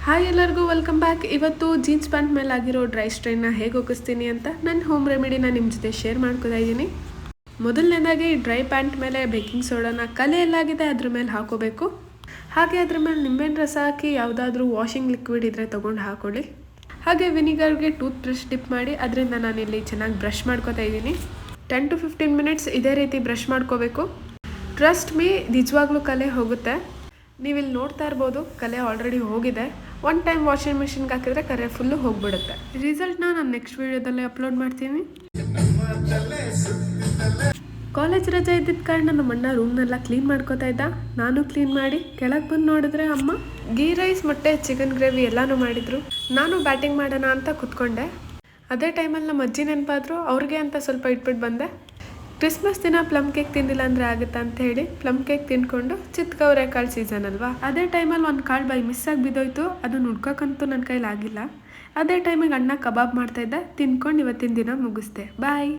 Hi ಎಲ್ಲರಿಗೂ welcome back. ಇವತ್ತು jeans pant ಮೇಲೆ ಆಗಿರೋ ಡ್ರೈ ಸ್ಟ್ರೈನ್ನ ಹೇಗೆ ಒಗ್ಗಿಸ್ತೀನಿ ಅಂತ ನನ್ನ ಹೋಮ್ ರೆಮಿಡಿನ ನಿಮ್ಮ ಜೊತೆ ಶೇರ್ ಮಾಡ್ಕೊತಾ ಇದ್ದೀನಿ. ಮೊದಲನೇದಾಗಿ ಡ್ರೈ ಪ್ಯಾಂಟ್ ಮೇಲೆ ಬೇಕಿಂಗ್ ಸೋಡಾನ ಕಲೆ ಎಲ್ಲಾಗಿದೆ ಅದ್ರ ಮೇಲೆ ಹಾಕೋಬೇಕು. ಹಾಗೆ ಅದ್ರ ಮೇಲೆ ನಿಂಬೆಹಣ್ಣು ರಸ ಹಾಕಿ ಯಾವುದಾದ್ರೂ ವಾಷಿಂಗ್ ಲಿಕ್ವಿಡ್ ಇದ್ದರೆ ತೊಗೊಂಡು ಹಾಕೊಳ್ಳಿ. ಹಾಗೆ ವಿನಿಗರ್ಗೆ ಟೂತ್ ಬ್ರಷ್ ಡಿಪ್ ಮಾಡಿ ಅದರಿಂದ ನಾನಿಲ್ಲಿ ಚೆನ್ನಾಗಿ ಬ್ರಷ್ ಮಾಡ್ಕೊತಾ ಇದ್ದೀನಿ. 10 to 15 ಮಿನಿಟ್ಸ್ ಇದೇ ರೀತಿ ಬ್ರಷ್ ಮಾಡ್ಕೋಬೇಕು. ಟ್ರಸ್ಟ್ ಮೀ, ನಿಜವಾಗ್ಲೂ ಕಲೆ ಹೋಗುತ್ತೆ. ನೀವಿಲ್ಲಿ ನೋಡ್ತಾ ಇರ್ಬೋದು, ಕಲೆ ಆಲ್ರೆಡಿ ಹೋಗಿದೆ. ಒನ್ ಟೈಮ್ ವಾಷಿಂಗ್ ಮಿಷಿನ್ಗೆ ಹಾಕಿದ್ರೆ ಕಲೆ ಫುಲ್ಲು ಹೋಗ್ಬಿಡುತ್ತೆ. ರಿಸಲ್ಟ್ನ ನಾನು ನೆಕ್ಸ್ಟ್ ವೀಡಿಯೋದಲ್ಲೇ ಅಪ್ಲೋಡ್ ಮಾಡ್ತೀನಿ. ಕಾಲೇಜ್ ರಜೆ ಇದ್ದಿದ್ದ ಕಾರಣ ನಮ್ಮ ಅಣ್ಣ ರೂಮ್ನೆಲ್ಲ ಕ್ಲೀನ್ ಮಾಡ್ಕೋತಾ ಇದ್ದ. ನಾನು ಕ್ಲೀನ್ ಮಾಡಿ ಕೆಳಗೆ ಬಂದು ನೋಡಿದ್ರೆ ಅಮ್ಮ ಗೀ ರೈಸ್ ಮೊಟ್ಟೆ ಚಿಕನ್ ಗ್ರೇವಿ ಎಲ್ಲನೂ ಮಾಡಿದ್ರು. ನಾನು ಬ್ಯಾಟಿಂಗ್ ಮಾಡೋಣ ಅಂತ ಕುತ್ಕೊಂಡೆ. ಅದೇ ಟೈಮಲ್ಲಿ ನಮ್ಮ ಅಜ್ಜಿ ನೆನಪಾದ್ರು, ಅವ್ರಿಗೆ ಅಂತ ಸ್ವಲ್ಪ ಇಟ್ಬಿಟ್ಟು ಬಂದೆ. ಕ್ರಿಸ್ಮಸ್ ದಿನ ಪ್ಲಮ್ ಕೇಕ್ ತಿಂದಿಲ್ಲ ಅಂದರೆ ಆಗುತ್ತಾ ಅಂತ ಹೇಳಿ ಪ್ಲಮ್ ಕೇಕ್ ತಿನ್ಕೊಂಡು, ಚಿತ್ಕವರೆ ಕಾಳು ಸೀಸನ್ ಅಲ್ವಾ, ಅದೇ ಟೈಮಲ್ಲಿ ಒಂದು ಕಾಳು ಬೈ ಮಿಸ್ ಆಗಿ ಬಿದ್ದೋಯ್ತು. ಅದನ್ನು ಹುಡ್ಕೋಕ್ಕಂತೂ ನನ್ನ ಕೈಲಿ ಆಗಿಲ್ಲ. ಅದೇ ಟೈಮಿಗೆ ಅಣ್ಣ ಕಬಾಬ್ ಮಾಡ್ತಾಯಿದ್ದೆ, ತಿನ್ಕೊಂಡು ಇವತ್ತಿನ ದಿನ ಮುಗಿಸ್ದೆ. ಬಾಯ್.